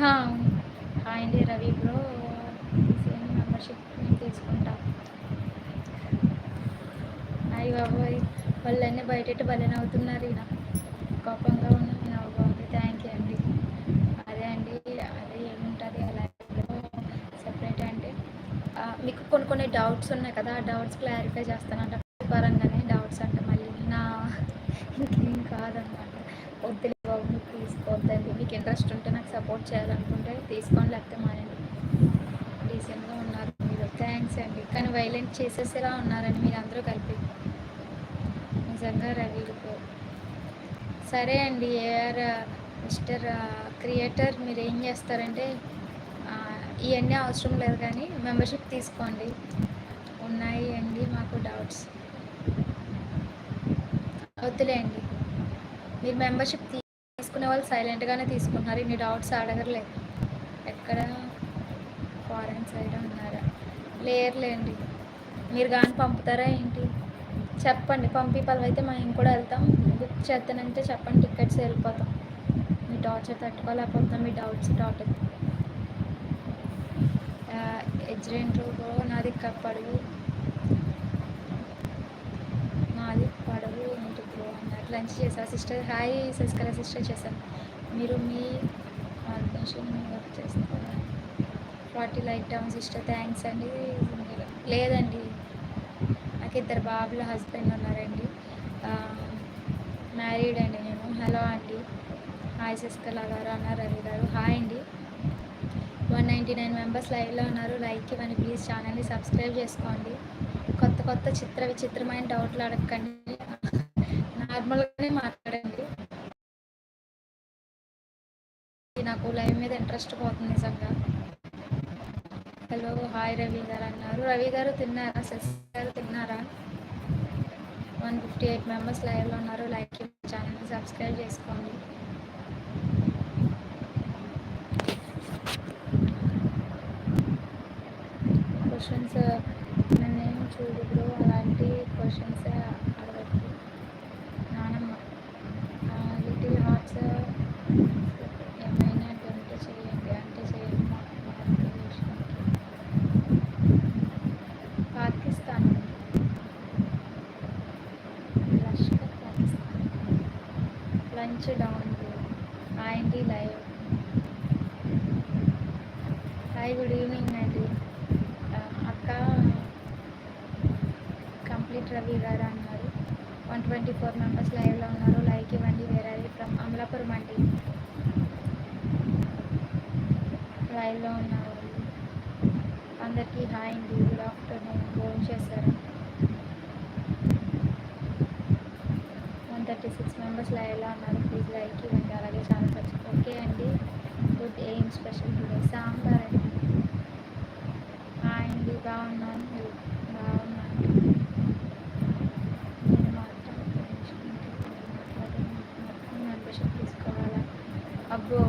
Hi అండి Ravi bro, same membership నేను తీసుకుంటాం. హాయ్ బాబోయ్, వాళ్ళన్నీ బయట భలే అవుతున్నారు. ఈయన కోపంగా ఉన్న నేను బాగుంది. థ్యాంక్ యూ అండి. అదే అండి, అదే ఏముంటుంది అలా సెపరేట్ అంటే మీకు కొన్ని డౌట్స్ ఉన్నాయి కదా, ఆ డౌట్స్ క్లారిఫై చేస్తానంట పరంగానే. డౌట్స్ అంటే మళ్ళీ నా ఇంకేం కాదనమాట. వద్దులే బాబు, మీకు తీసుకోవద్దండి. మీకు ఇంట్రెస్ట్ ఉంటే నాకు సపోర్ట్ చేయాలనుకుంటే తీసుకోండి, లేకపోతే మానేయండి. డీసెంట్గా ఉన్నారు మీరు, థ్యాంక్స్ అండి. కానీ వైలెంట్ చేసేసేలా ఉన్నారండి మీరు అందరూ కలిపి, నిజంగా రవి బ్రో. సరే అండి, ఏఆర్ మిస్టర్ క్రియేటర్, మీరు ఏం చేస్తారంటే ఇవన్నీ అవసరం లేదు కానీ మెంబర్షిప్ తీసుకోండి. ఉన్నాయి అండి మాకు డౌట్స్, వద్దులేండి. మీరు మెంబర్షిప్ తీసుకునే వాళ్ళు సైలెంట్గానే తీసుకుంటున్నారు, ఇన్ని డౌట్స్ అడగర్లేదు. ఎక్కడ ఫారెన్ సైడ్ ఉన్నారా? లేరులేండి. మీరు కానీ పంపుతారా ఏంటి? చెప్పండి, పంపించాలి అయితే మేము కూడా వెళ్తాం. బుక్ చేస్తానంటే చెప్పండి, టికెట్స్ వెళ్ళిపోతాం. మీ టార్చర్ తట్టుకోలేకపోతాం, మీ డౌట్స్ టాపిక్. ఎజ్రెంట్లో నాది పడవు, నాది పడవు ఏంటి బ్రో అన్నారు. లంచ్ చేశారు సిస్టర్? హాయ్ శశికళ సిస్టర్, చేశాను. మీరు మీ ఆర్గనైజేషన్ వర్క్ చేస్తారా? 40 లైక్ డౌన్ సిస్టర్, థ్యాంక్స్ అండి. లేదండి, నాకు 2 బాబుల హస్బెండ్ ఉన్నారండి. మ్యారీడ్ అండి నేను. హలో అండి, హాయ్ శశికళ గారు అన్నారు. రవి గారు హాయ్ అండి. 199 మెంబర్స్ లైవ్లో ఉన్నారు. లైక్ ఇవ్వండి ప్లీజ్, ఛానల్ని సబ్స్క్రైబ్ చేసుకోండి. కొత్త విచిత్రమైన డౌట్లు అడగండి, నార్మల్గానే మాట్లాడండి. నాకు లైవ్ మీద ఇంట్రెస్ట్ పోతుంది నిజంగా. హలో హాయ్ రవి గారు అన్నారు. రవి గారు తిన్నారా? శశి గారు తిన్నారా? 158 మెంబర్స్ లైవ్లో ఉన్నారు. లైక్ ఛానల్ని సబ్స్క్రైబ్ చేసుకోండి. క్వశ్చన్స్ నన్నేం చూడు బ్రో, అలాంటి క్వశ్చన్స్ అడగద్దు నానమ్మ. లిటిల్ హార్ట్స్ ఏమైనా అంటే చేయండి, అంటే చేయండి. పాకిస్తాన్, లష్కర్ పాకిస్తాన్. లంచ్ డౌన్ ఆయండి లైవ్. హాయ్ గుడ్ ఈవినింగ్ అండి. అక్క కంప్లీట్ రవి గారు అన్నారు. 124 మెంబర్స్ లైవ్లో ఉన్నారు. లైక్ ఇవ్వండి. వేరే ఫ్రమ్ అమలాపురం అండి లైవ్లో ఉన్నారు. అందరికీ హాయ్ అండి, గుడ్ ఆఫ్టర్నూన్. ఫోన్ చేశారు. 136 మెంబర్స్ లైవ్లో ఉన్నారు. ప్లీజ్ లైక్ ఇవ్వండి, అలాగే ఛానల్ సబ్స్క్రైబ్. ఓకే అండి. గుడ్. ఏం స్పెషల్ టుడే? సాంబార్ అండి. హాయ్ అండి, బాగున్నాను. బాగున్నాను. నేను మాత్రం మెంబర్షిప్ తీసుకోవాలా? అబ్బో,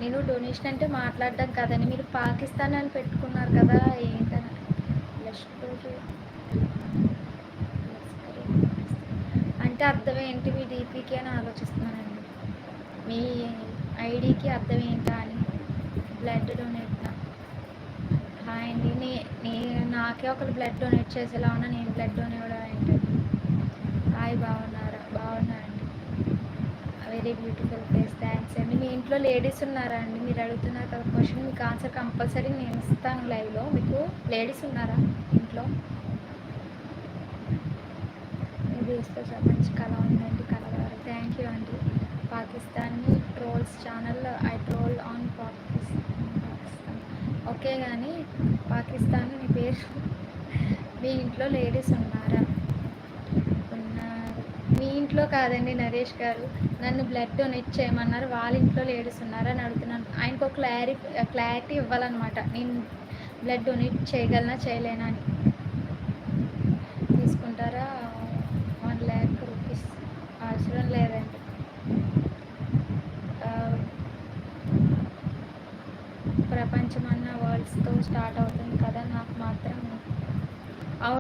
నేను డొనేషన్ అంటే మాట్లాడడం కదండి. మీరు పాకిస్తాన్ అని పెట్టుకున్నారు కదా, ఏంటని అంటే అర్థం ఏంటి మీ డీపీకి అని ఆలోచిస్తున్నానండి. మీ ఐడికి అర్థం ఏంటా అని. Blood donate. హాయ్ అండి, నాకే ఒకరు బ్లడ్ డొనేట్ చేసేలా ఉన్నా, నేను బ్లడ్ డొనేట్ ఏంటండి. హాయ్, బాగున్నారా? బాగున్నా అండి. వెరీ బ్యూటిఫుల్ ఫేస్, థ్యాంక్స్ అండి. మీ ఇంట్లో లేడీస్ ఉన్నారా అండి? మీరు అడుగుతున్నారు కదా క్వశ్చన్, మీకు ఆన్సర్ కంపల్సరీ నేను ఇస్తాను లైవ్లో. మీకు లేడీస్ ఉన్నారా ఇంట్లో? ఇది ఇస్తే మంచి కళ ఉందండి, కలగారు. థ్యాంక్ యూ అండి. Pakistani trolls channel, I troll on Pakistan. Okay, కానీ పాకిస్తాన్ మీ పేరు. మీ ఇంట్లో లేడీస్ ఉన్నారా? మీ ఇంట్లో కాదండి నరేష్ గారు, నన్ను బ్లడ్ డొనేట్ చేయమన్నారు. వాళ్ళ ఇంట్లో లేడీస్ ఉన్నారా అని అడుగుతున్నాను. ఆయనకు ఒక క్లారిటీ ఇవ్వాలన్నమాట, నేను బ్లడ్ డొనేట్ చేయగలనా చేయలేనా అని.